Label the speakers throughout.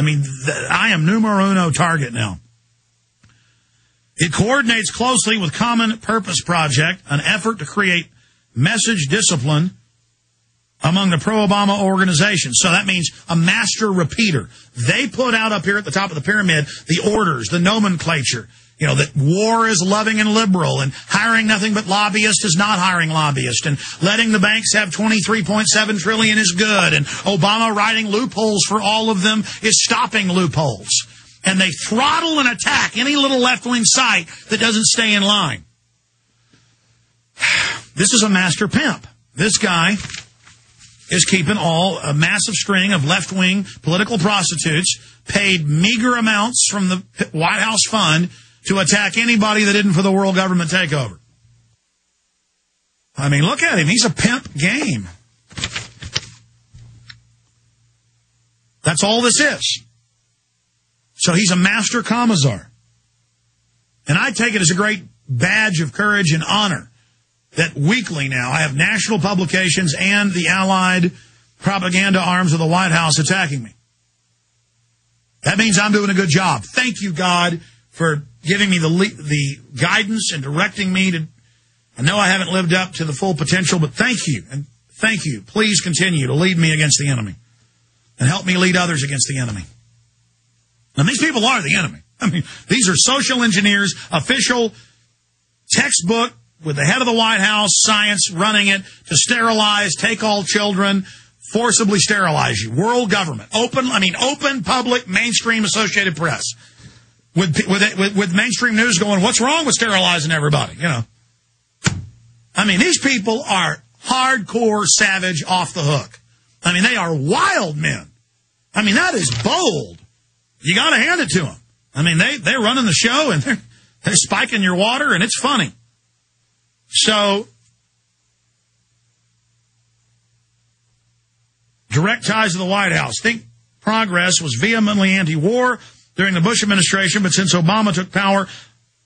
Speaker 1: I mean, I am numero uno target now. It coordinates closely with Common Purpose Project, an effort to create message discipline among the pro-Obama organizations. So that means a master repeater. They put out up here at the top of the pyramid the orders, the nomenclature. You know, that war is loving and liberal, and hiring nothing but lobbyists is not hiring lobbyists, and letting the banks have $23.7 trillion is good, and Obama writing loopholes for all of them is stopping loopholes. And they throttle and attack any little left-wing site that doesn't stay in line. This is a master pimp. This guy is keeping a massive string of left-wing political prostitutes paid meager amounts from the White House fund to attack anybody that isn't for the world government takeover. I mean, look at him. He's a pimp game. That's all this is. So he's a master commissar. And I take it as a great badge of courage and honor that weekly now I have national publications and the allied propaganda arms of the White House attacking me. That means I'm doing a good job. Thank you, God, for giving me the guidance and directing me to. I know I haven't lived up to the full potential, but thank you. And thank you. Please continue to lead me against the enemy and help me lead others against the enemy. And these people are the enemy. I mean, these are social engineers, official textbook with the head of the White House, science running it to sterilize, take all children, forcibly sterilize you. World government. Open, public, mainstream Associated Press. With mainstream news going, what's wrong with sterilizing everybody? You know. I mean, these people are hardcore savage off the hook. I mean, they are wild men. I mean, that is bold. You got to hand it to them. I mean, they're running the show and they're spiking your water and it's funny. So, direct ties to the White House. Think Progress was vehemently anti-war during the Bush administration, but since Obama took power,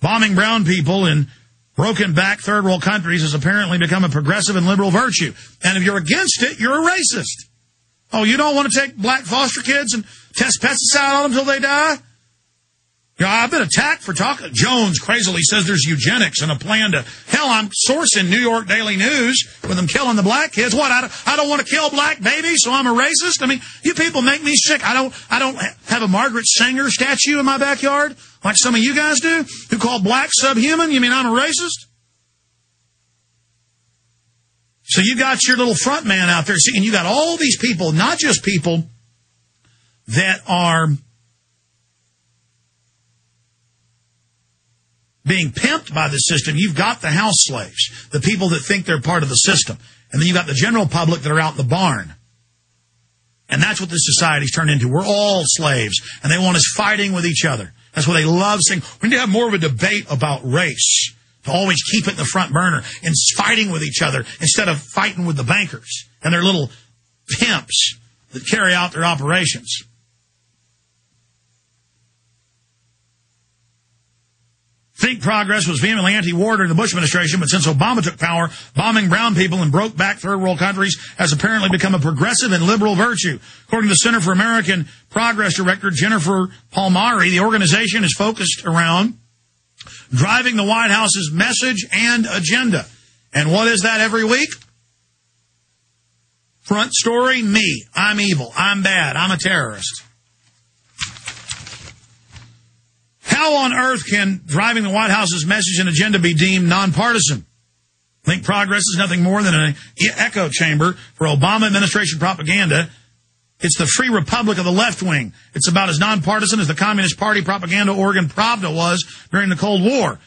Speaker 1: bombing brown people in broken back third world countries has apparently become a progressive and liberal virtue. And if you're against it, you're a racist. Oh, you don't want to take black foster kids and test pesticide on them until they die? You know, I've been attacked for talking. Jones crazily says there's eugenics and a plan to. Hell, I'm sourcing New York Daily News with them killing the black kids. What? I don't want to kill black babies, so I'm a racist. I mean, you people make me sick. I don't have a Margaret Sanger statue in my backyard like some of you guys do, who call black subhuman. You mean I'm a racist? So you got your little front man out there, and you got all these people, not just people that are being pimped by the system. You've got the house slaves, the people that think they're part of the system. And then you've got the general public that are out in the barn. And that's what this society's turned into. We're all slaves, and they want us fighting with each other. That's what they love saying. We need to have more of a debate about race, to always keep it in the front burner and fighting with each other instead of fighting with the bankers and their little pimps that carry out their operations. Think Progress was vehemently anti-war during the Bush administration, but since Obama took power, bombing brown people in broke-back third-world countries has apparently become a progressive and liberal virtue. According to the Center for American Progress Director Jennifer Palmieri, the organization is focused around driving the White House's message and agenda. And what is that every week? Front story, me. I'm evil. I'm bad. I'm a terrorist. How on earth can driving the White House's message and agenda be deemed nonpartisan? Think Progress is nothing more than an echo chamber for Obama administration propaganda. It's the free republic of the left wing. It's about as nonpartisan as the Communist Party propaganda organ Pravda was during the Cold War.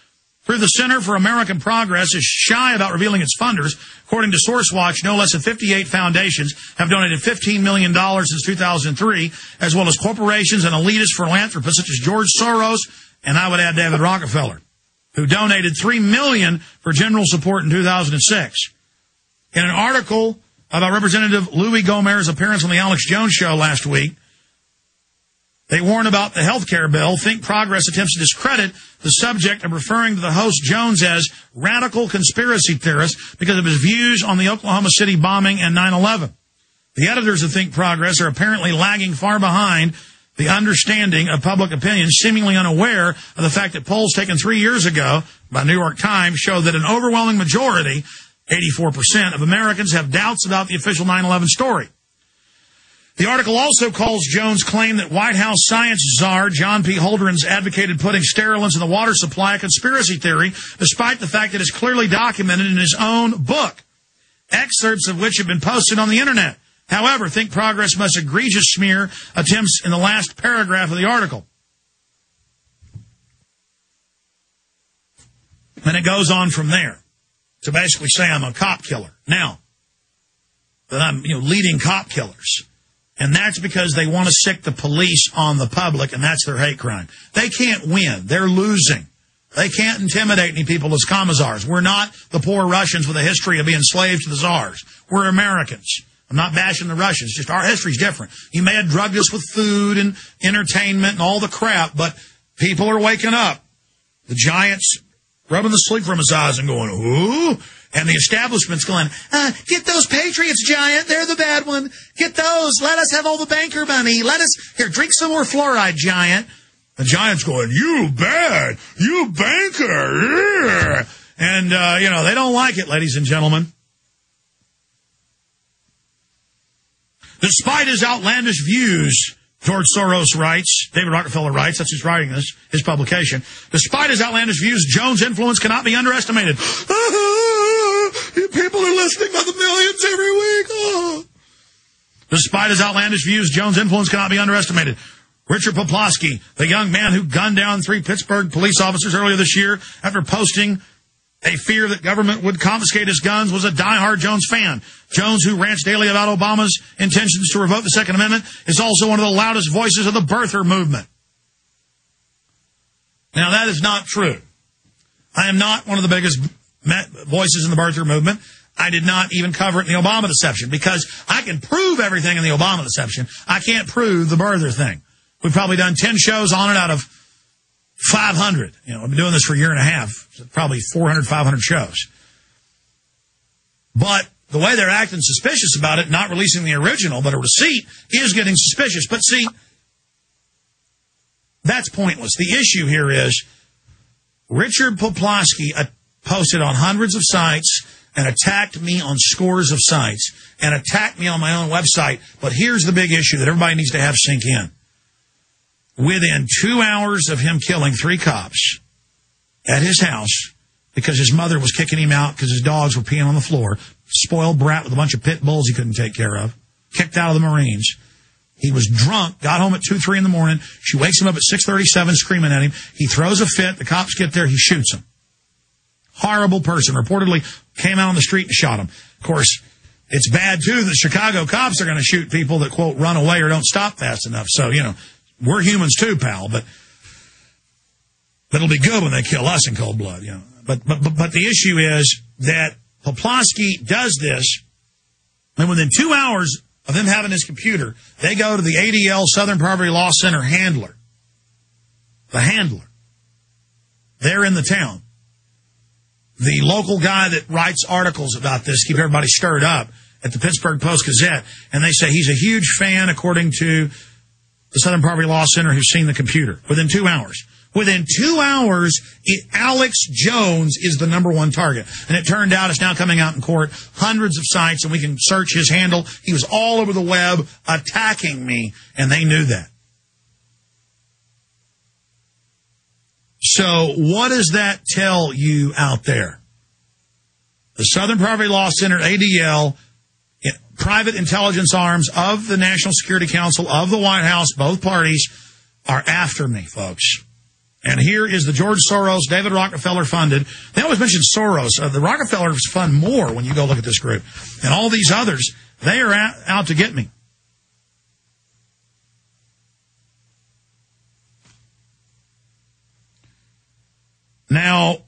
Speaker 1: Through the Center for American Progress is shy about revealing its funders. According to SourceWatch, no less than 58 foundations have donated $15 million since 2003, as well as corporations and elitist philanthropists such as George Soros, and I would add David Rockefeller, who donated $3 million for general support in 2006. In an article about Representative Louis Gohmere's appearance on the Alex Jones show last week, they warn about the health care bill. Think Progress attempts to discredit the subject of referring to the host Jones as radical conspiracy theorist because of his views on the Oklahoma City bombing and 9/11. The editors of Think Progress are apparently lagging far behind the understanding of public opinion, seemingly unaware of the fact that polls taken 3 years ago by New York Times show that an overwhelming majority, 84% of Americans, have doubts about the official 9/11 story. The article also calls Jones' claim that White House science czar John P. Holdren's advocated putting sterilants in the water supply a conspiracy theory, despite the fact that it's clearly documented in his own book, excerpts of which have been posted on the internet. However, Think Progress must egregious smear attempts in the last paragraph of the article. And it goes on from there to basically say I'm a cop killer. Now, that I'm leading cop killers. And that's because they want to sick the police on the public, and that's their hate crime. They can't win. They're losing. They can't intimidate any people as commissars. We're not the poor Russians with a history of being slaves to the czars. We're Americans. I'm not bashing the Russians. Just our history's different. You may have drugged us with food and entertainment and all the crap, but people are waking up. The giant's rubbing the sleep from his eyes and going, ooh. And the establishment's going, get those Patriots, Giant. They're the bad one. Get those. Let us have all the banker money. Here, drink some more fluoride, Giant. The Giant's going, you bad. You banker. And, they don't like it, ladies and gentlemen. Despite his outlandish views, George Soros writes, David Rockefeller writes, that's who's writing this, his publication. Despite his outlandish views, Jones' influence cannot be underestimated. People are listening by the millions every week. Oh. Despite his outlandish views, Jones' influence cannot be underestimated. Richard Poplawski, the young man who gunned down 3 Pittsburgh police officers earlier this year after posting a fear that government would confiscate his guns, was a diehard Jones fan. Jones, who rants daily about Obama's intentions to revoke the Second Amendment, is also one of the loudest voices of the birther movement. Now, that is not true. I am not one of the biggest voices in the birther movement. I did not even cover it in the Obama deception because I can prove everything in the Obama deception. I can't prove the birther thing. We've probably done 10 shows on it out of 500. I've been doing this for a year and a half, so probably 400, 500 shows. But the way they're acting suspicious about it, not releasing the original, but a receipt, is getting suspicious. But see, that's pointless. The issue here is Richard Poplawski posted on hundreds of sites and attacked me on scores of sites and attacked me on my own website. But here's the big issue that everybody needs to have sink in. Within 2 hours of him killing 3 cops at his house because his mother was kicking him out because his dogs were peeing on the floor, spoiled brat with a bunch of pit bulls he couldn't take care of, kicked out of the Marines. He was drunk, got home at 2, 3 in the morning. She wakes him up at 6:37 screaming at him. He throws a fit. The cops get there. He shoots him. Horrible person. Reportedly came out on the street and shot him. Of course, it's bad, too, that Chicago cops are going to shoot people that, quote, run away or don't stop fast enough. So, we're humans, too, pal. But it'll be good when they kill us in cold blood. But the issue is that Poplawski does this, and within 2 hours of him having his computer, they go to the ADL Southern Poverty Law Center handler. The handler. They're in the town. The local guy that writes articles about this, keep everybody stirred up, at the Pittsburgh Post-Gazette, and they say he's a huge fan, according to the Southern Poverty Law Center, who's seen the computer. Within 2 hours. Within 2 hours, Alex Jones is the #1 target. And it turned out, it's now coming out in court, hundreds of sites, and we can search his handle. He was all over the web attacking me, and they knew that. So what does that tell you out there? The Southern Poverty Law Center, ADL, private intelligence arms of the National Security Council, of the White House, both parties, are after me, folks. And here is the George Soros, David Rockefeller funded. They always mention Soros. The Rockefellers fund more when you go look at this group. And all these others, they are out to get me. Now,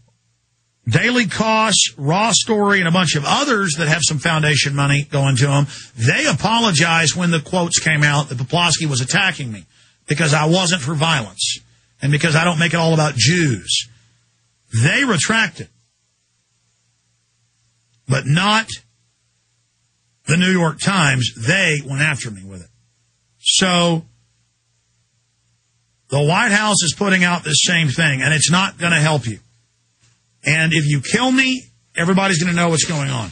Speaker 1: Daily Costs, Raw Story, and a bunch of others that have some foundation money going to them, they apologized when the quotes came out that Poplawski was attacking me because I wasn't for violence and because I don't make it all about Jews. They retracted, but not the New York Times. They went after me with it. So The White House is putting out this same thing, and it's not going to help you. And if you kill me, everybody's going to know what's going on.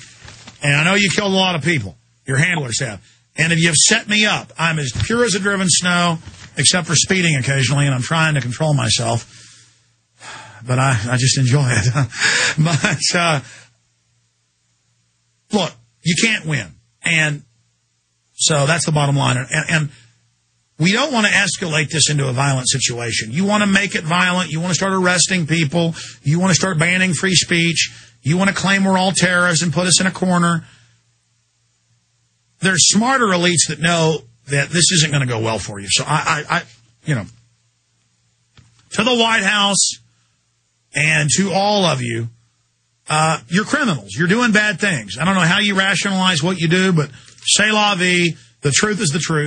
Speaker 1: And I know you killed a lot of people. Your handlers have. And if you've set me up, I'm as pure as a driven snow, except for speeding occasionally, and I'm trying to control myself. But I just enjoy it. But, look, you can't win. And so that's the bottom line. And we don't want to escalate this into a violent situation. You want to make it violent. You want to start arresting people. You want to start banning free speech. You want to claim we're all terrorists and put us in a corner. There's smarter elites that know that this isn't going to go well for you. So you know, to the White House and to all of you, you're criminals. You're doing bad things. I don't know how you rationalize what you do, but c'est la vie. The truth is the truth.